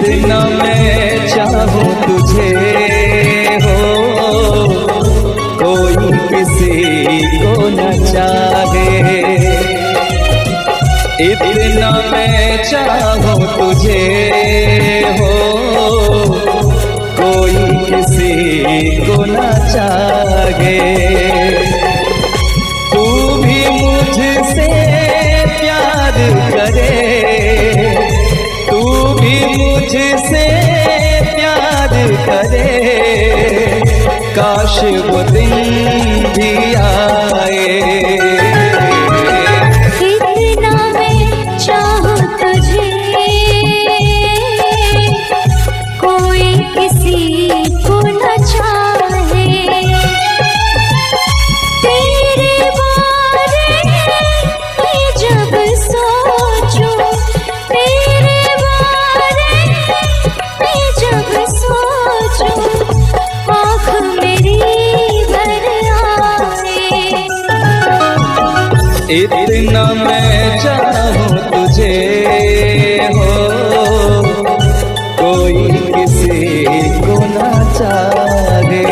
इतना मैं चाहूं तुझे हो, कोई किसी को न चाहे। इतना मैं चाहूं तुझे हो, कोई किसी को न चाहे। तू भी मुझसे प्यार करे, तू भी मुझसे प्यार करे, काश वो दिन भी आए। इतना मैं चाहूं तुझे, कोई किसी को न चाहे। तेरे बारे में जब सोचूं, तेरे बारे में जब सोचूं, आँख मेरी भर आए। इतना मैं चाहूं तुझे हो, कोई किसी को न चाहे।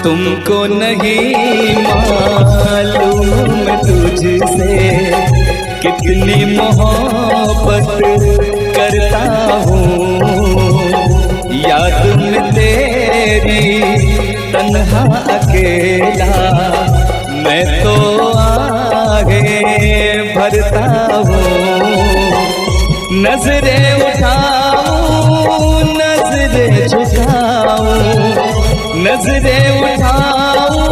तुमको नहीं मालूम तुझसे कितनी मोहब्बत करता हूँ। याद में तेरी तन्हा अकेला मैं तो आगे भरता हूँ। नजरें उठाऊं, नजरें झुकाऊं, नजरें उठाऊं,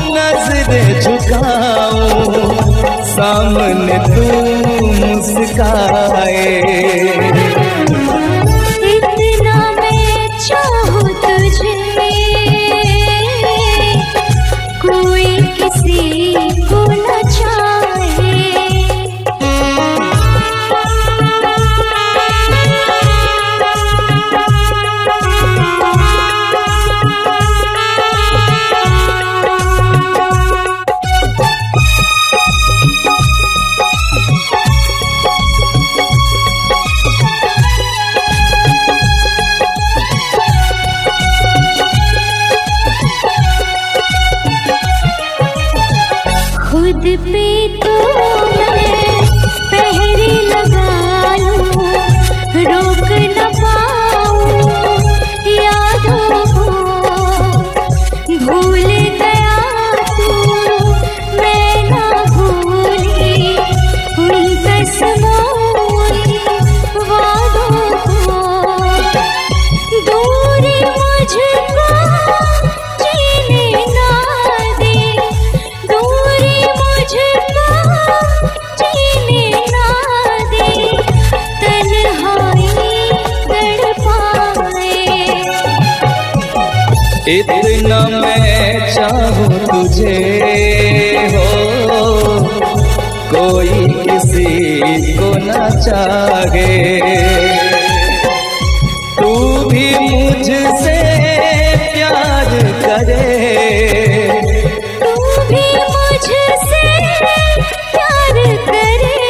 नजरें झुकाऊं, सामने तू मुस्काए। इतना मैं चाहूं तुझे, कोई किसी को न चाहे। खुद पे तो मैं पहरे लगा लूं, रोक न पाऊं यादों को। भूल गया तू, मैं ना भूली उन कसमों वादों को। दूरी मुझको जीने ना दे, दूरी मुझको जीने ना दे, तन्हाई तड़पाए। इतना मैं चाहूं तुझे हो, कोई किसी को न चाहे। तू भी मुझसे प्यार करे, तू भी मुझसे प्यार करे,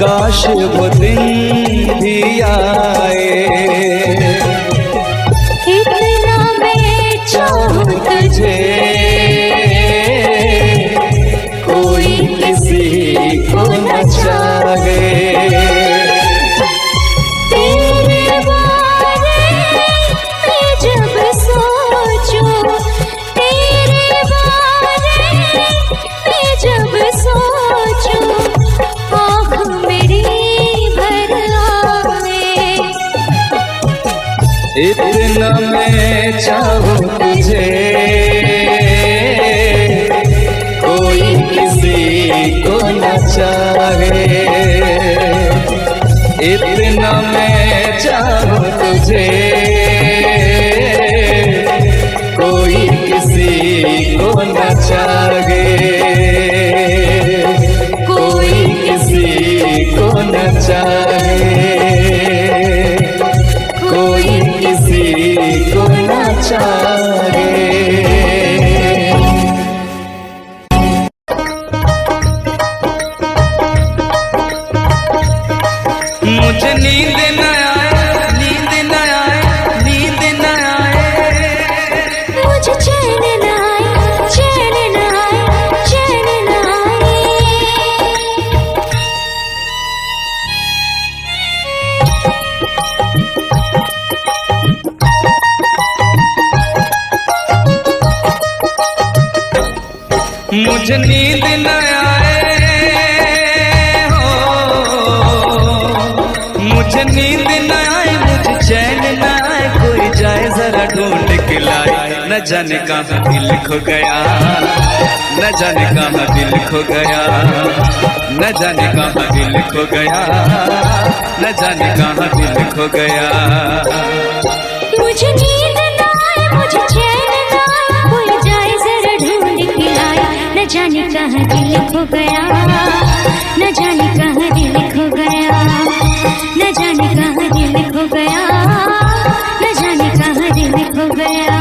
काश वो दिन भी आए। इतना मैं चाहूं तुझे, कोई किसी को न चाहे। तेरे बारे में जब सोचूं, तेरे बारे में जब सोचूं, आँख मेरी भर आए। इतना मैं चाहूं तुझे, कोई किसी को न चाहे। इतना मैं चाहूं तुझे। नींद न आए हो, मुझे नींद न आए, मुझे चैन न आए, कोई जाए जरा ढूंढ के लाए। न जाने कहाँ दिल खो गया, न जाने कहाँ दिल खो गया, न जाने कहाँ दिल खो गया, न जाने कहाँ दिल खो गया। मुझे नींद न आए, मुझे चैन न आए, कोई जाए जरा ढूंढ के लाए। न जाने कहाँ दिल खो गया, न जाने कहाँ दिल खो गया, न जाने कहाँ दिल खो गया, न जाने कहाँ दिल खो गया।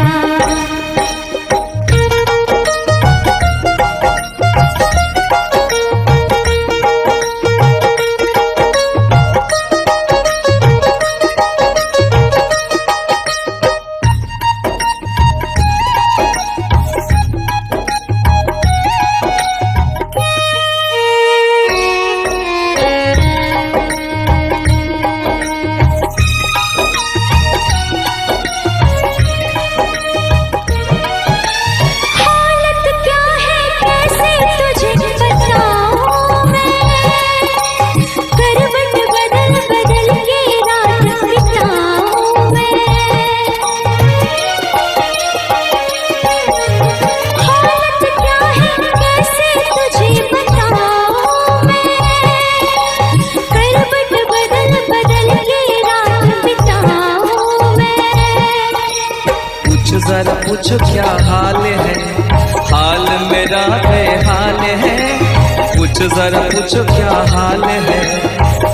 जरा पूछो क्या हाल है, हाल मेरा बेहाल है। पूछो जरा पूछो क्या हाल है,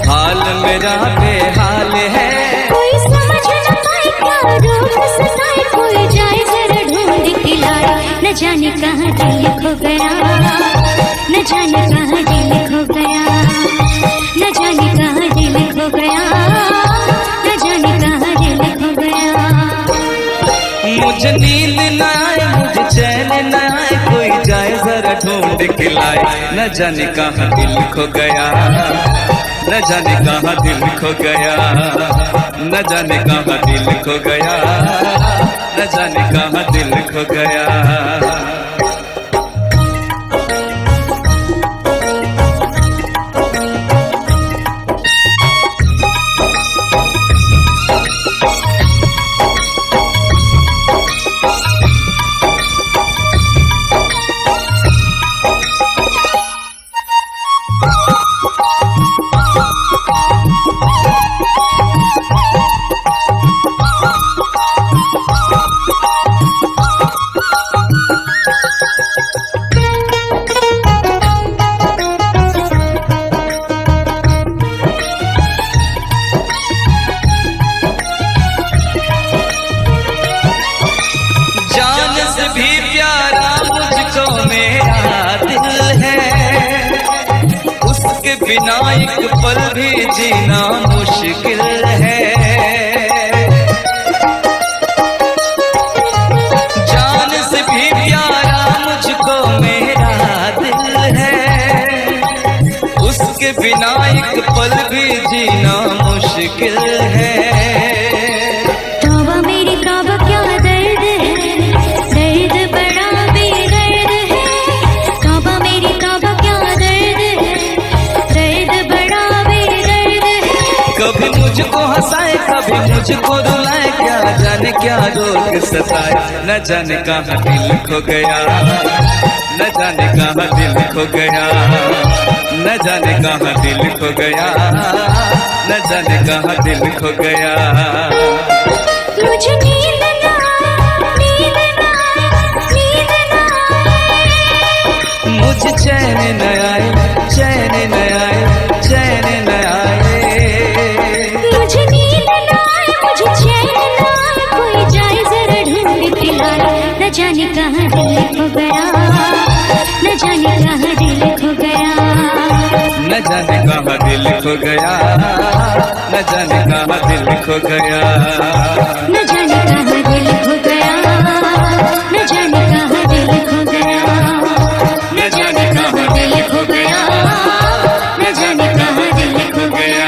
हाल मेरा बेहाल है। कोई समझ न पाए क्या रोग सताए, कोई जाए जरा ढूंढ के लाए। न जाने कहाँ दिल खो गया, न जाने कहाँ दिल खो गया, न जाने कहाँ दिल खो गया, न जाने कहाँ दिल खो गया। मुझे नींद न आए, मुझे चैन न आए, कोई जाए जरा ढूंढ के लाए। न जाने कहाँ दिल खो गया, न जाने कहाँ दिल खो गया, न जाने कहाँ दिल खो गया, न जाने कहाँ दिल खो गया। बिना एक पल भी जीना मुश्किल है। जान से भी प्यारा मुझको मेरा दिल है, उसके बिना एक पल भी जीना मुश्किल है। तौबा मेरी तौबा क्या दर्द है, दर्द बड़ा बेदर्द है। तौबा मेरी तौबा क्या दर्द है, दर्द बड़ा बेदर्द है। कभी मुझको हंसाए, कभी मुझको रुलाए, क्या जाने क्या रोग सताए। न जाने कहाँ दिल खो गया, न जाने कहाँ दिल खो गया, न जाने कहाँ दिल खो गया, न जाने कहाँ दिल खो गया। मुझे नींद न आए, नींद न आए, नींद न आए। मुझे चैन न आए, चैन न आए, चैन न आए। मुझे नींद न आए, मुझे चैन न आए, कोई जाए जरा ढूंढ के लाए। न जाने कहाँ दिल खो गया, न जाने कहाँ दिल खो गया, न जाने कहाँ दिल खो गया, न जाने कहाँ दिल खो गया, न जाने कहाँ दिल खो गया, न जाने कहाँ दिल खो गया, न जाने कहाँ दिल खो गया, न जाने कहाँ दिल खो गया। गया।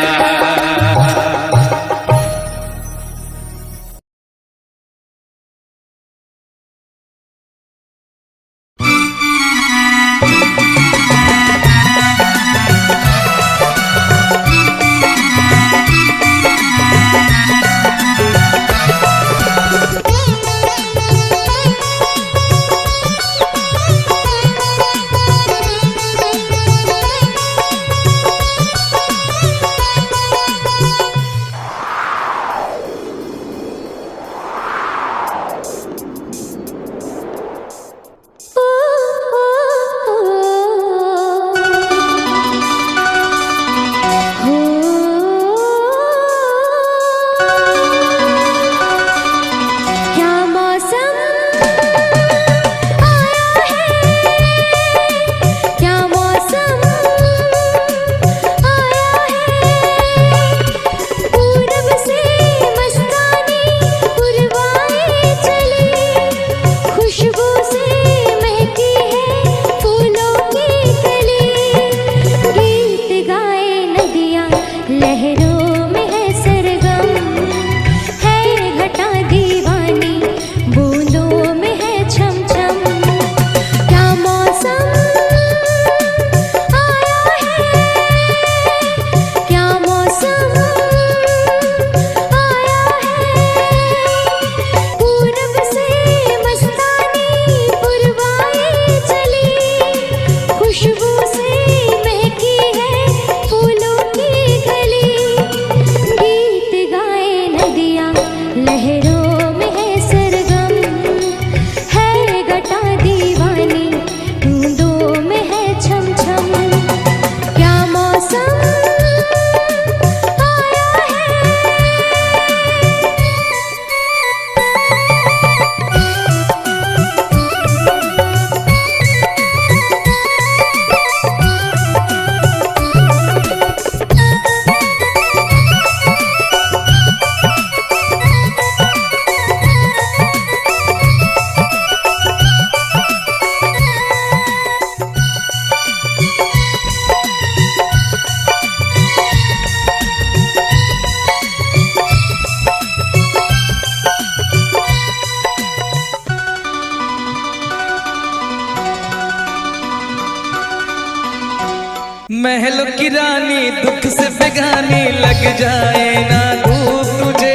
महलों की रानी दुख से बेगानी लग जाए ना धूप तुझे।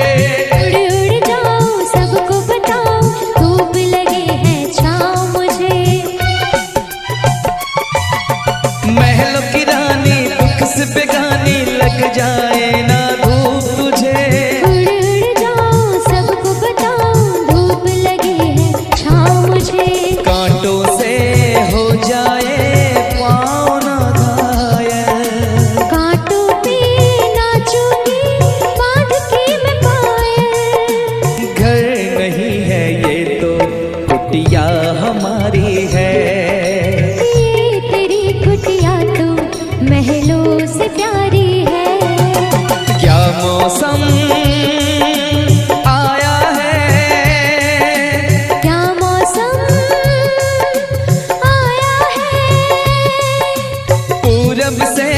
उड़ उड़ जाओ सबको बताओ धूप लगे है छाँव मुझे। महलों की रानी दुख से बेगानी लग जाए ना धूप तुझे। उड़ उड़ जाओ सबको बताओ धूप लगे है छाँव मुझे। कांटों से हो जाए पाँव ना घायल, कांटों पे नाचूंगी बांध के मैं पायल। घर नहीं है ये तो कुटिया हमारी है। ये तेरी कुटिया तो महलों से प्यारी है। क्या मौसम आया है, क्या मौसम आया है। पूरब से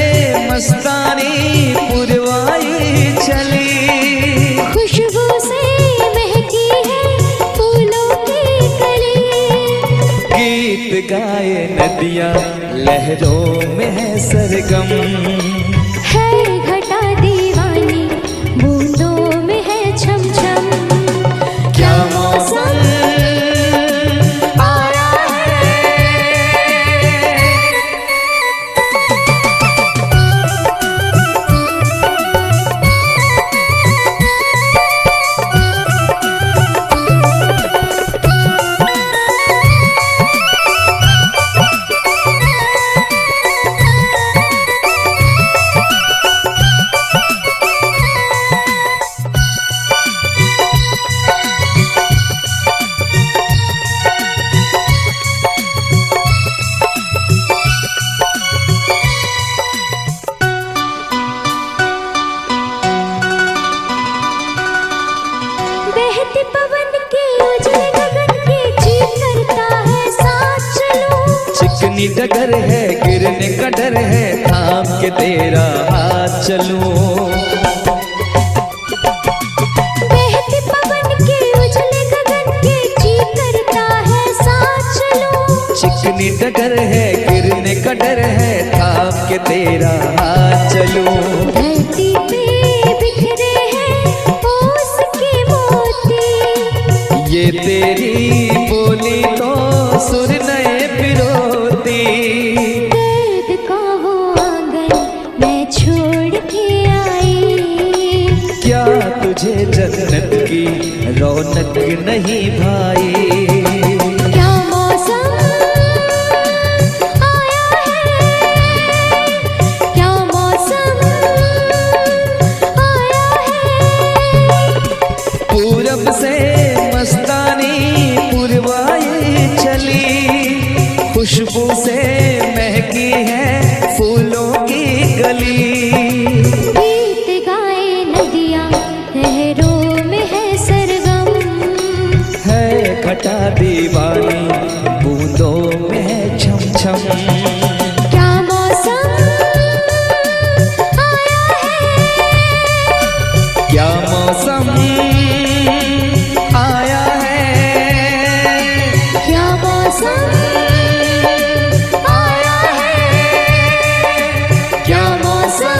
मस्तानी पुरवाई चली। खुशबू से महकी है फूलों की कली। गीत गाए नदियाँ लहरों में है सरगम। है घटा दीवानी बूंदों में है छम छम। क्या मौसम आया है। बहते पवन के उजले गगन के जी करता है साथ चलूं। चिकनी डगर है गिरने का डर है थाम के तेरा हाथ चलूं। बहते पवन के उजले गगन के जी करता है साथ चलूं। चिकनी डगर है गिरने का डर है थाम के तेरा हाथ चलूं। धरती पे बिखरे हैं ओस के मोती। ये तेरी बोली तो सुर नए पिरोती। दर्द का वो आंगन मैं छोड़ के आई। क्या तुझे जन्नत की रौनक नहीं भाई। क्या मौसम आया है। क्या मौसम आया है। पूरब से मस्तानी पुरवाई चली। खुशबू से महकी है फूलों की गली। गीत गाए नदियाँ लहरों में है सरगम। है घटा दीवानी बूंदों में है छम छम। क्या मौसम आया है। क्या मौसम आया है। क्या मौसम आया है। क्या मौसम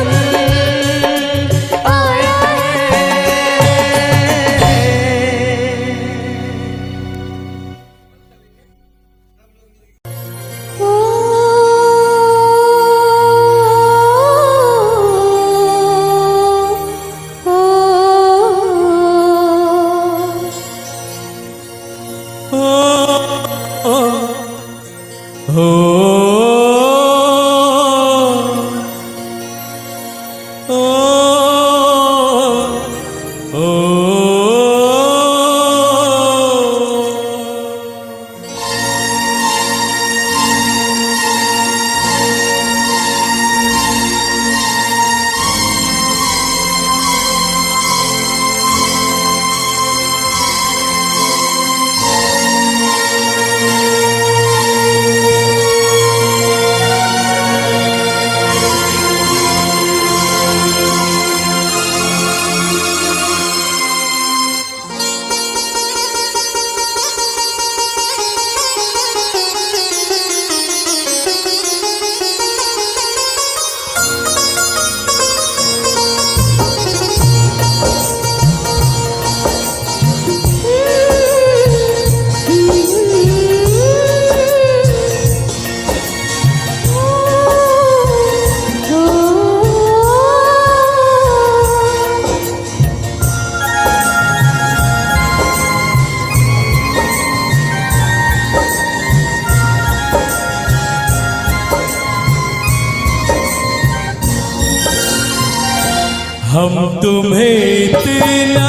हम तुम्हें इतना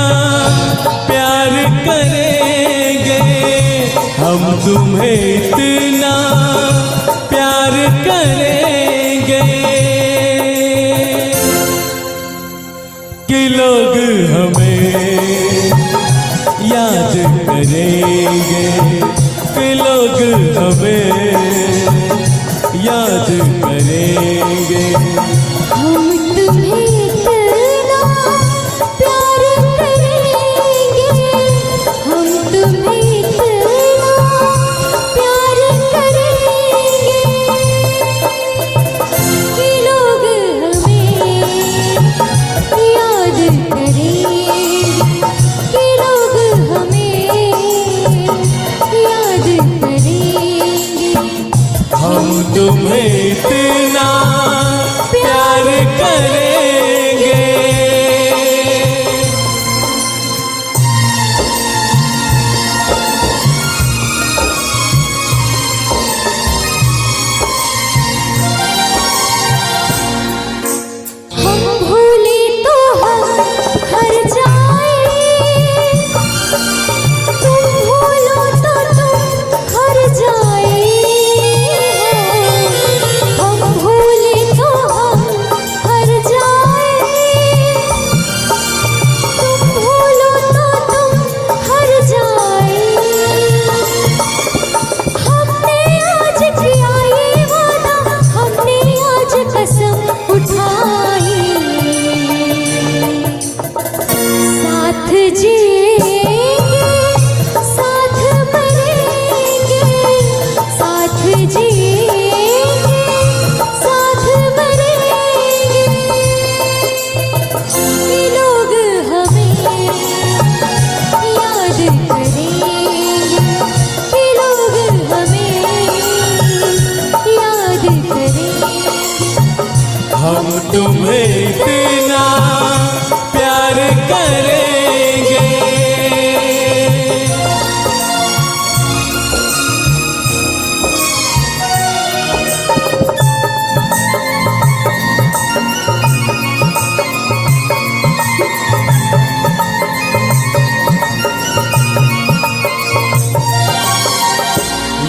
प्यार करेंगे, हम तुम्हें इतना प्यार करेंगे कि लोग हमें याद करेंगे, कि लोग हमें याद करेंगे। हम तुम्हें इतना प्यार करेंगे, हम तुम्हें इतना प्यार करेंगे कि लोग हमें याद करेंगे, कि लोग हमें याद करेंगे। हम तुम्हें इतना प्यार करेंगे। हम भूले तो हम हर जाए, तुम भूलो तो तुम हर जाए। हम भूले तो हम हर जाए, तुम भूलो तो तुम हर जाए। हमने आज किया ये वादा, हमने आज कसम उठाई, साथ जिएंगे साथ मरेंगे, साथ जिएंगे साथ मरेंगे कि लोग हमें याद करेंगे, कि लोग हमें याद करेंगे। हम तुम्हें इतना प्यार करेंगे।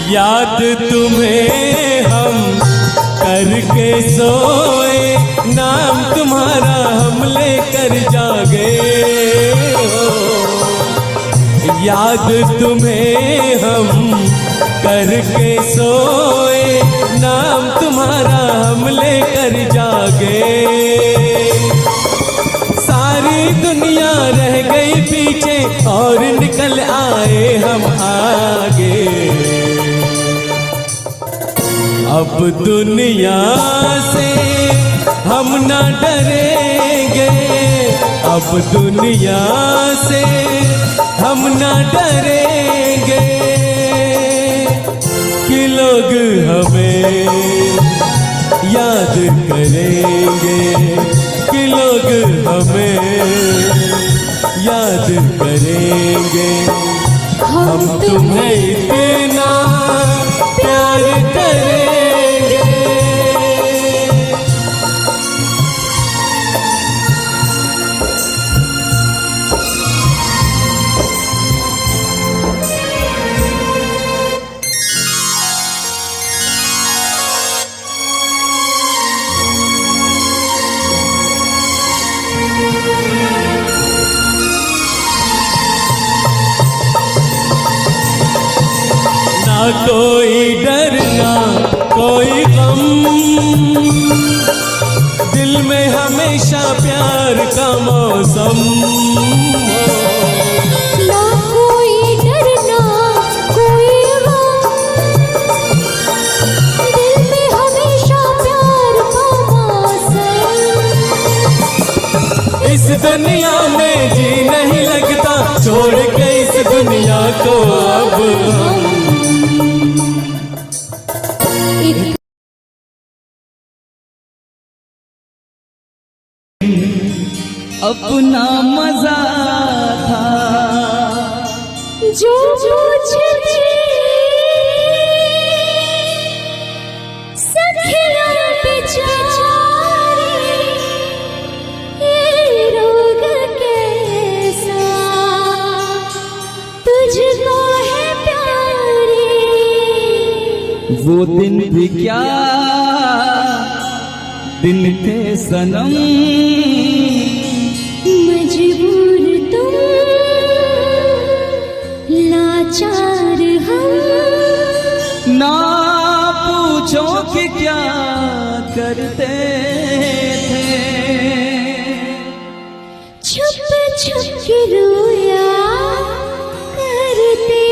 याद तुम्हें हम करके सोए, नाम तुम्हारा हम लेकर जागे हो। याद तुम्हें हम करके सोए, नाम तुम्हारा हम लेकर जागे। सारी दुनिया रह गई पीछे और निकल आए हम आगे। अब दुनिया से हम न डरेंगे, अब दुनिया से हम न डरेंगे कि लोग हमें याद करेंगे, कि लोग हमें याद करेंगे। हम तुम्हें इतना प्यार करेंगे। ना कोई डर ना कोई गम, दिल में हमेशा प्यार का मौसम हो। ना कोई डर ना कोई गम, दिल में हमेशा प्यार का मौसम। इस दुनिया में जी नहीं लगता, छोड़ के इस दुनिया को अब हम। अपना मजा था जो मुझे सखिया बेचारी ये वो दिन भी क्या दिन थे सनम, मजबूर तुम लाचार हम, ना पूछो कि क्या करते थे, छुप छुप के रोया करते थे।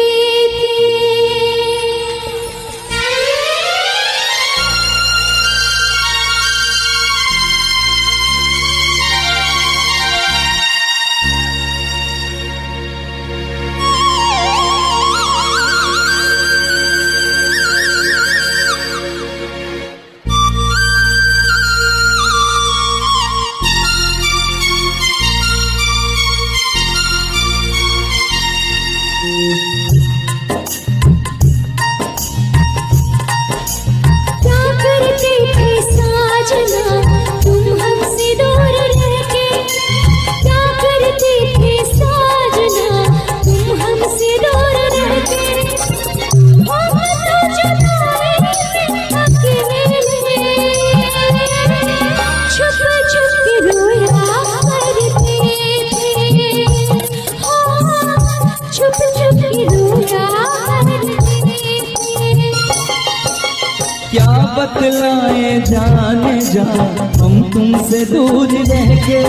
क्या बतलाए जाने जा हम तुमसे दूर रह के,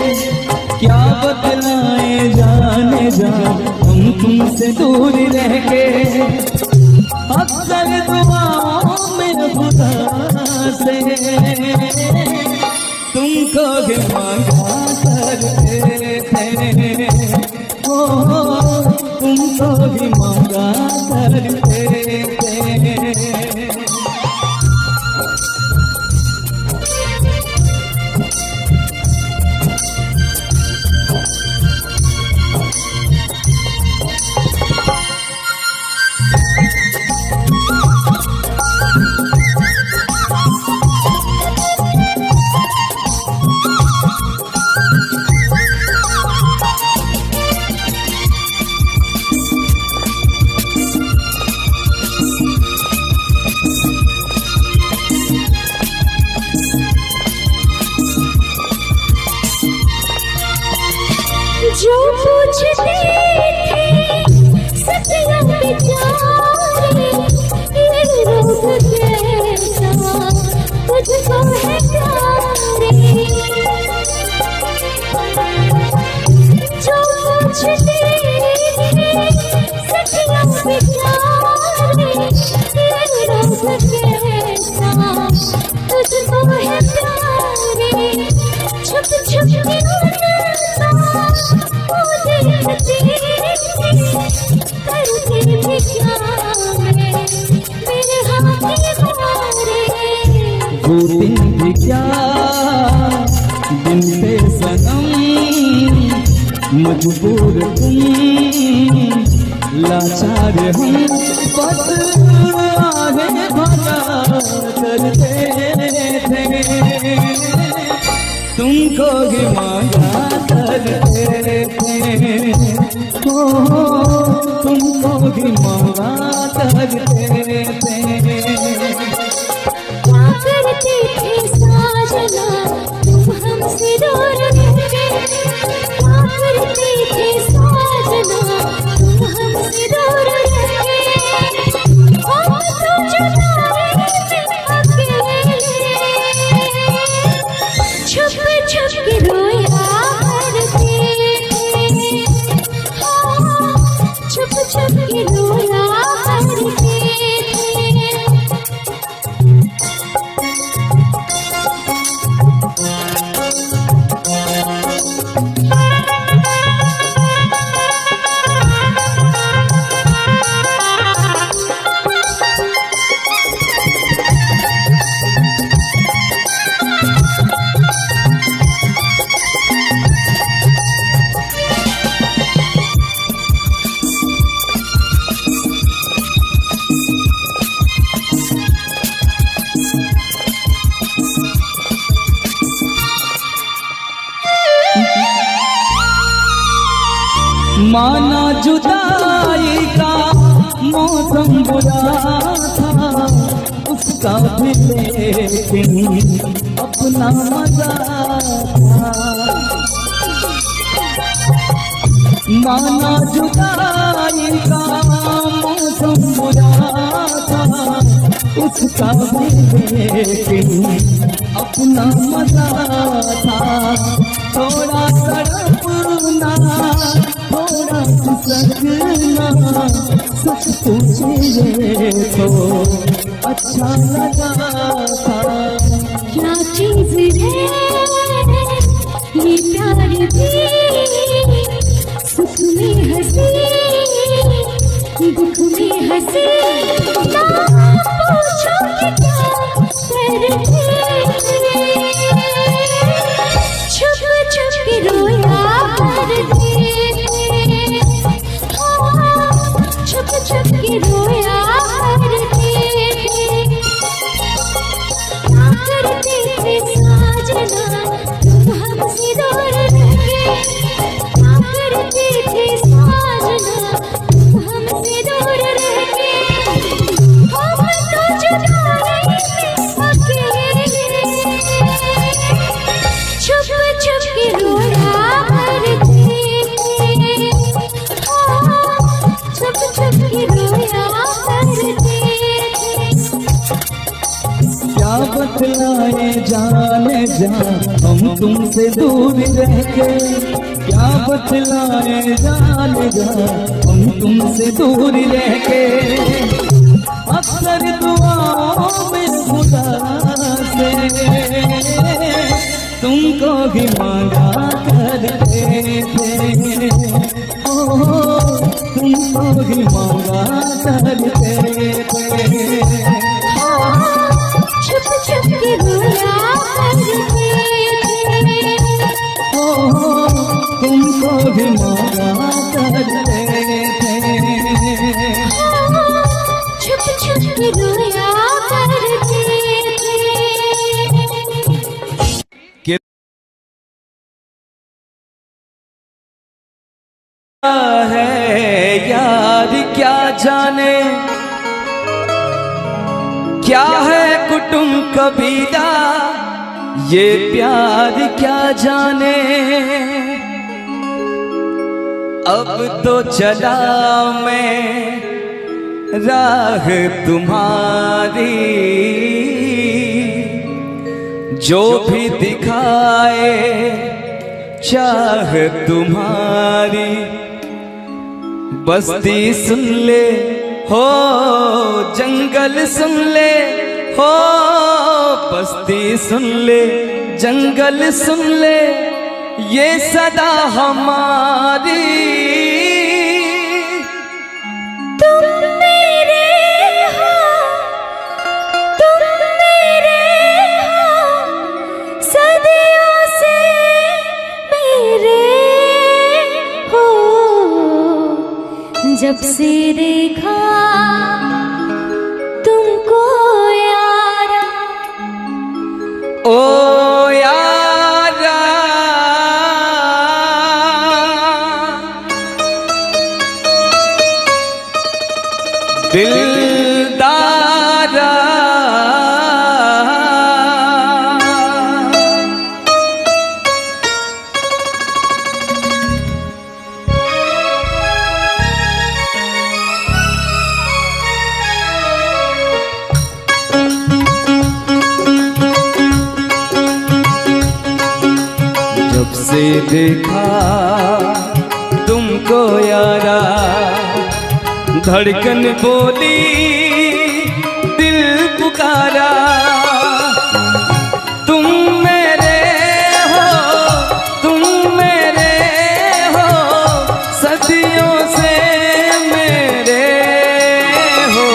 क्या बतलाए जाने जा हम तुमसे दूर रह के, अक्सर दुआओं में खुदा से तुमको भी मांगा करते थे, ओ तुमको भी मांगा करते थे। जो पूछते थे सपना बेचारे, ये रोग कैसा तुझको है प्यारे। जो पूछते थे सपना बेचारे, ये रोग कैसा तुझको है प्यारे। छुप छुप के वो दिन भी क्या दिन थे सनम, मजबूर तुम लाचार हम, बस आगे भला करते थे, तुमको भी मांगा करते थे, ओ तुमको भी मांगा करते थे। करते थे साजना तुम हमसे दूर रहते, क्या करते थे साजना तुम हमसे दूर रहते, हम तो जुदाई में अकेले छुप छुप के रोया करते थे, छुप छुप के रोया करते थे। माना जुदाई का मौसम बुरा था, उसका भी लेकिन अपना मजा था। माना जुदाई का मौसम बुरा था, उसका भी लेकिन अपना मजा था। थोड़ा तड़पना, थोड़ा सकना, सच पूछिए तो अच्छा लगा था। क्या चीज है ये प्यार भी, सुख में हंसी दुख में हंसी, ना पूछो कि क्या करते, छुप छुप के रोया करते, छुप छुप के रोया करते, ना करते थे साजना तुम हमसे दूर रहे, ना करते थे साजना तुम हमसे दूर रहे, हम तो जुदाई में अकेले, छुप छुप के रोया करते, छुप छुप के रोया करते। क्या बतलाए जाने जा हम तुमसे दूर रह के, क्या बतलाए जाने जा हम तुमसे दूर रह के। अक्सर दुआओं में खुदा से तुमको भी मांगा करते थे, ओ तुमको भी मांगा करते थे। छुप छुप के रोया करते थे, तुमको भी मांगा करते थे। छुप छुप के रोया करते थे। है यार क्या जाने, क्या है कुटुंब कबीला, ये प्यार क्या जाने। अब तो चला मैं राह तुम्हारी, जो भी दिखाए चाह तुम्हारी। बस्ती सुन ले हो, जंगल सुन ले हो, बस्ती सुन ले जंगल सुन ले, ये सदा हमारी। तुम मेरे हो, तुम मेरे हो, सदियों से मेरे हो, जब से देखा तुमको यारा, ओ यारा दिलदारा, जब से देखा तुमको यारा, धड़कन बोली दिल पुकारा। तुम मेरे हो, तुम मेरे हो, सदियों से मेरे हो।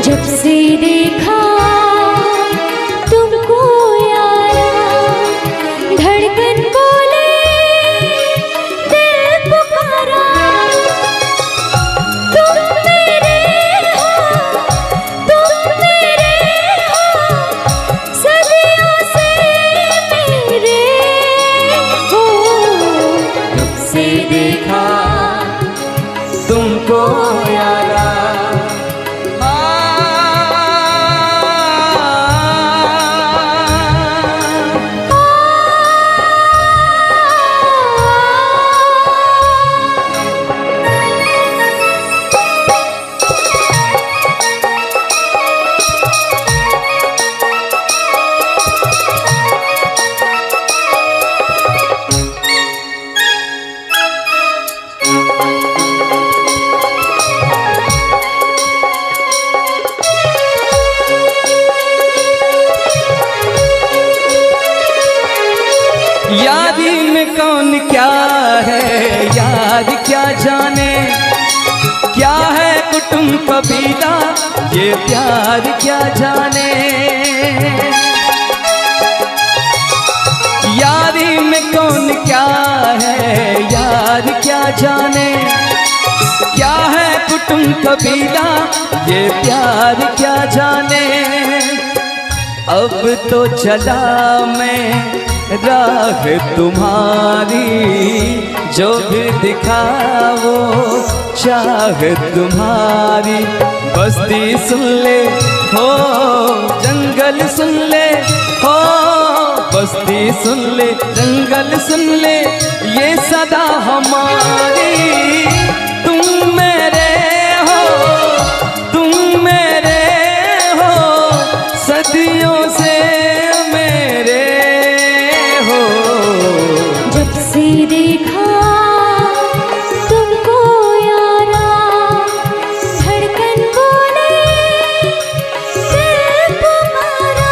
जब से देखा तुमको यारा, धड़कन बोले दिल पुकारा। तुम मेरे हो, यारी में कौन क्या है यार क्या जाने, क्या है कुटुंब कबीला ये प्यार क्या जाने। यारी में कौन क्या है यार क्या जाने, क्या है कुटुंब कबीला ये प्यार क्या जाने। अब तो चला मैं राह तुम्हारी, जो भी दिखाओ चाह तुम्हारी। बस्ती सुन ले हो जंगल सुन ले हो, बस्ती सुन ले जंगल सुन ले ये सदा हमारी। तुम मेरे हो तुम मेरे हो सदियों से मेरे हो। जब से देखा तुमको यारा, धड़कन बोले दिल तुम्हारा।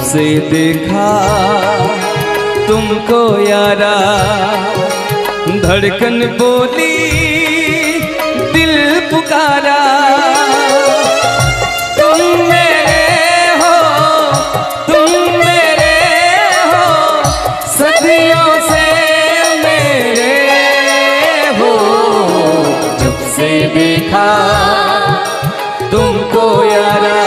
से देखा तुमको यारा, धड़कन बोली दिल पुकारा। तुम मेरे हो सदियों से मेरे हो। जब से देखा तुमको यारा,